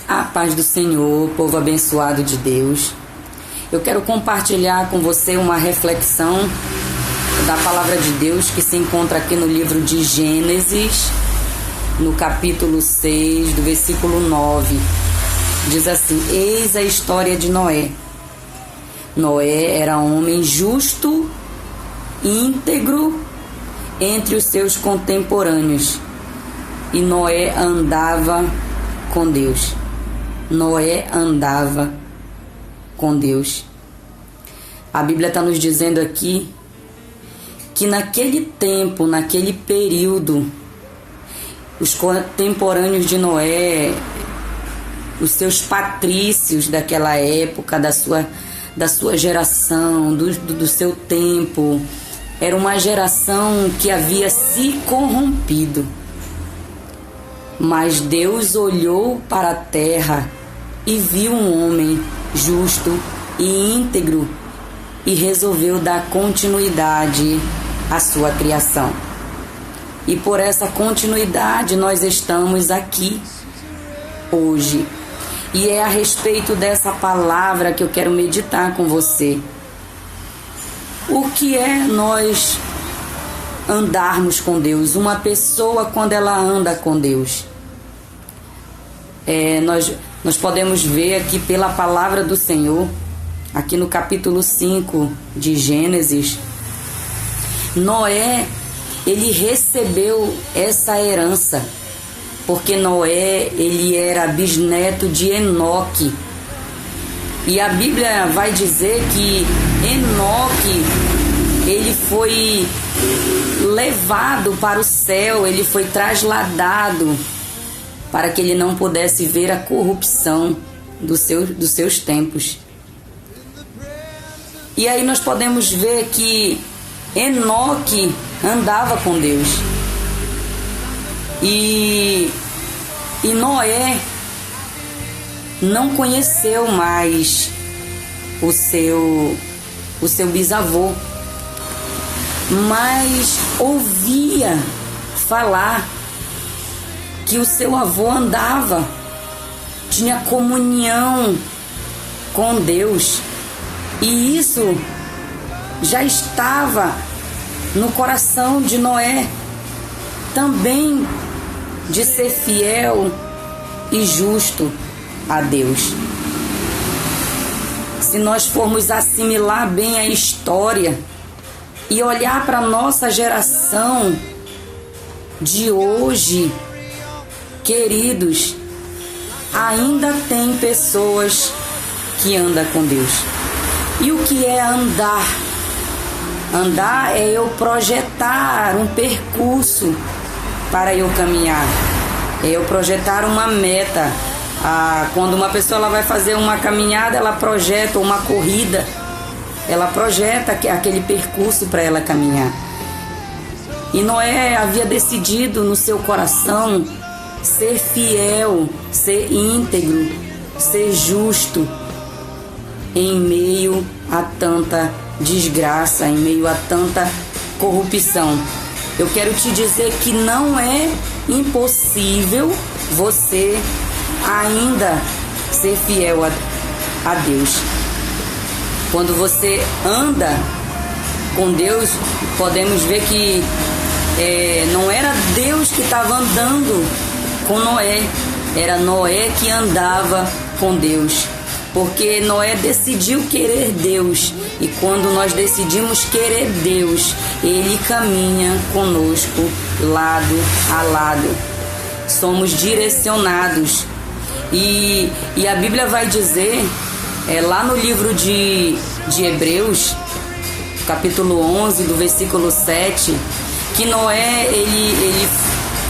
A paz do Senhor, povo abençoado de Deus. Eu quero compartilhar com você uma reflexão da palavra de Deus que se encontra aqui no livro de Gênesis, no capítulo 6, do versículo 9. Diz assim: eis a história de Noé. Noé era homem justo, íntegro entre os seus contemporâneos, e Noé andava com Deus. Noé andava com Deus. A Bíblia está nos dizendo aqui que naquele tempo, naquele período, os contemporâneos de Noé, os seus patrícios daquela época, da sua geração, do seu tempo, era uma geração que havia se corrompido. Mas Deus olhou para a terra e viu um homem justo e íntegro e resolveu dar continuidade à sua criação. E por essa continuidade nós estamos aqui hoje. E é a respeito dessa palavra que eu quero meditar com você. O que é nós andarmos com Deus? Uma pessoa, quando ela anda com Deus, nós podemos ver aqui pela palavra do Senhor, aqui no capítulo 5 de Gênesis, Noé, ele recebeu essa herança, porque Noé, ele era bisneto de Enoque. E a Bíblia vai dizer que Enoque, ele foi levado para o céu, ele foi trasladado para que ele não pudesse ver a corrupção dos seus tempos. E aí nós podemos ver que Enoque andava com Deus. E Noé não conheceu mais o seu bisavô, mas ouvia falar que o seu avô andava, tinha comunhão com Deus, e isso já estava no coração de Noé também, de ser fiel e justo a Deus. Se nós formos assimilar bem a história e olhar para a nossa geração de hoje, queridos, ainda tem pessoas que andam com Deus. E o que é andar? Andar é eu projetar um percurso para eu caminhar. É eu projetar uma meta. Quando uma pessoa ela vai fazer uma caminhada, ela projeta uma corrida. Ela projeta aquele percurso para ela caminhar. E Noé havia decidido no seu coração ser fiel, ser íntegro, ser justo em meio a tanta desgraça, em meio a tanta corrupção. Eu quero te dizer que não é impossível você ainda ser fiel a Deus. Quando você anda com Deus, podemos ver que não era Deus que estava andando com Noé, era Noé que andava com Deus, porque Noé decidiu querer Deus, e quando nós decidimos querer Deus, Ele caminha conosco lado a lado, somos direcionados. E a Bíblia vai dizer, lá no livro de Hebreus, capítulo 11, do versículo 7, que Noé, ele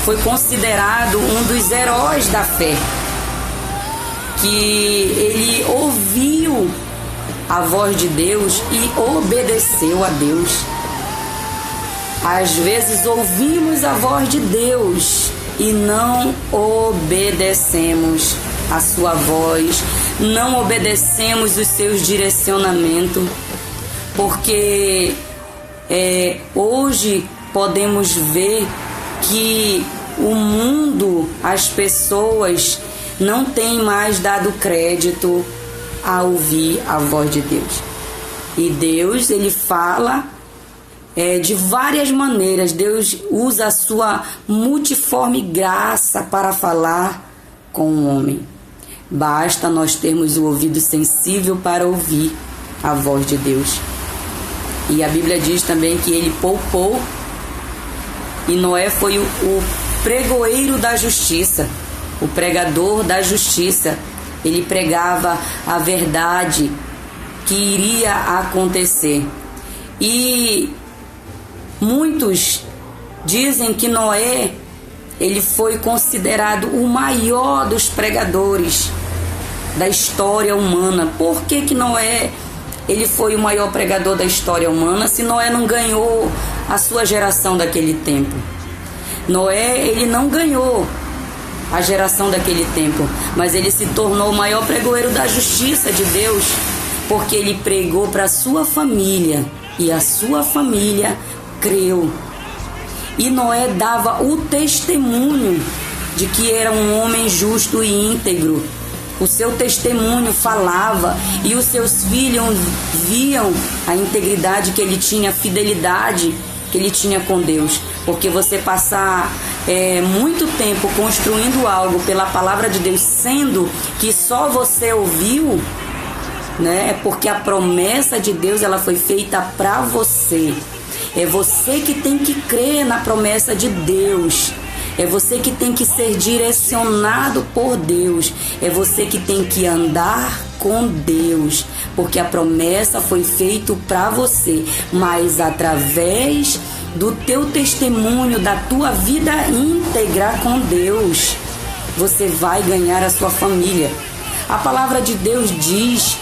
foi considerado um dos heróis da fé, que ele ouviu a voz de Deus e obedeceu a Deus. Às vezes ouvimos a voz de Deus e não obedecemos a sua voz, não obedecemos os seus direcionamentos, porque hoje podemos ver que o mundo, as pessoas não tem mais dado crédito a ouvir a voz de Deus. E Deus, ele fala de várias maneiras. Deus usa a sua multiforme graça para falar com o homem. Basta nós termos o ouvido sensível para ouvir a voz de Deus. E a Bíblia diz também que ele poupou, e Noé foi o pregoeiro da justiça, o pregador da justiça. Ele pregava a verdade que iria acontecer. E muitos dizem que Noé, ele foi considerado o maior dos pregadores da história humana. Por que Noé, ele foi o maior pregador da história humana, se Noé não ganhou a sua geração daquele tempo? Noé, ele não ganhou a geração daquele tempo, mas ele se tornou o maior pregoeiro da justiça de Deus, porque ele pregou para a sua família, e a sua família creu. E Noé dava o testemunho de que era um homem justo e íntegro. O seu testemunho falava, e os seus filhos viam a integridade que ele tinha, a fidelidade que ele tinha com Deus. Porque você passar muito tempo construindo algo pela palavra de Deus, sendo que só você ouviu, né? É porque a promessa de Deus, ela foi feita para você. É você que tem que crer na promessa de Deus. É você que tem que ser direcionado por Deus. É você que tem que andar com Deus, porque a promessa foi feita para você, mas através do teu testemunho, da tua vida íntegra com Deus, você vai ganhar a sua família. A palavra de Deus diz,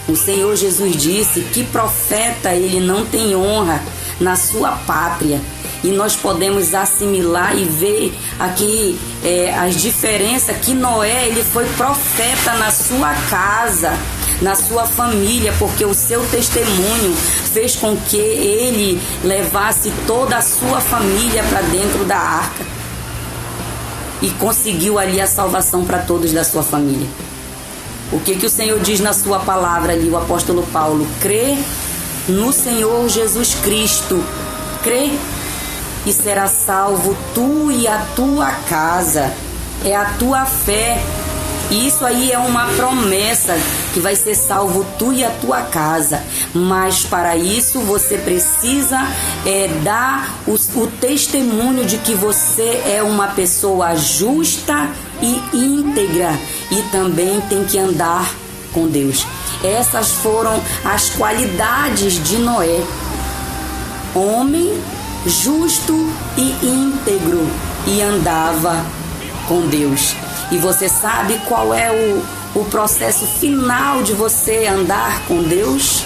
o Senhor Jesus disse que profeta ele não tem honra na sua pátria. E nós podemos assimilar e ver aqui as diferenças, que Noé, ele foi profeta na sua casa, na sua família, porque o seu testemunho fez com que ele levasse toda a sua família para dentro da arca e conseguiu ali a salvação para todos da sua família. O que o Senhor diz na sua palavra ali, o apóstolo Paulo? Crê no Senhor Jesus Cristo, crê e será salvo tu e a tua casa. É a tua fé. Isso aí é uma promessa, que vai ser salvo tu e a tua casa. Mas para isso você precisa dar o testemunho de que você é uma pessoa justa e íntegra, e também tem que andar com Deus. Essas foram as qualidades de Noé. Homem justo e íntegro, e andava com Deus. E você sabe qual é o processo final de você andar com Deus?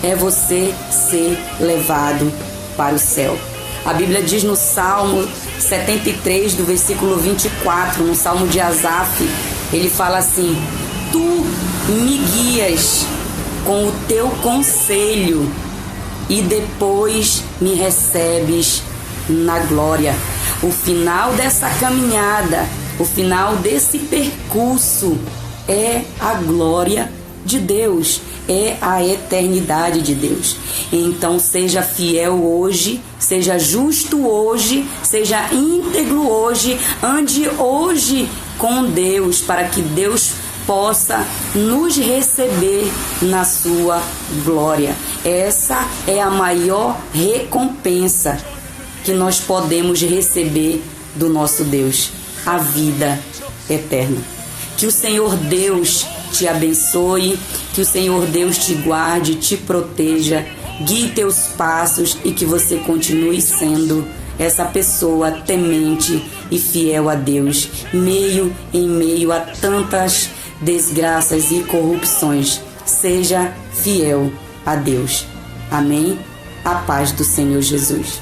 É você ser levado para o céu. A Bíblia diz no Salmo 73, do versículo 24, no Salmo de Asaf, ele fala assim: tu me guias com o teu conselho e depois me recebes na glória. O final dessa caminhada, o final desse percurso é a glória de Deus, é a eternidade de Deus. Então seja fiel hoje, seja justo hoje, seja íntegro hoje, ande hoje com Deus, para que Deus possa nos receber na sua glória. Essa é a maior recompensa que nós podemos receber do nosso Deus, a vida eterna. Que o Senhor Deus te abençoe, que o Senhor Deus te guarde, te proteja, guie teus passos, e que você continue sendo essa pessoa temente e fiel a Deus, em meio a tantas desgraças e corrupções. Seja fiel a Deus. Amém? A paz do Senhor Jesus.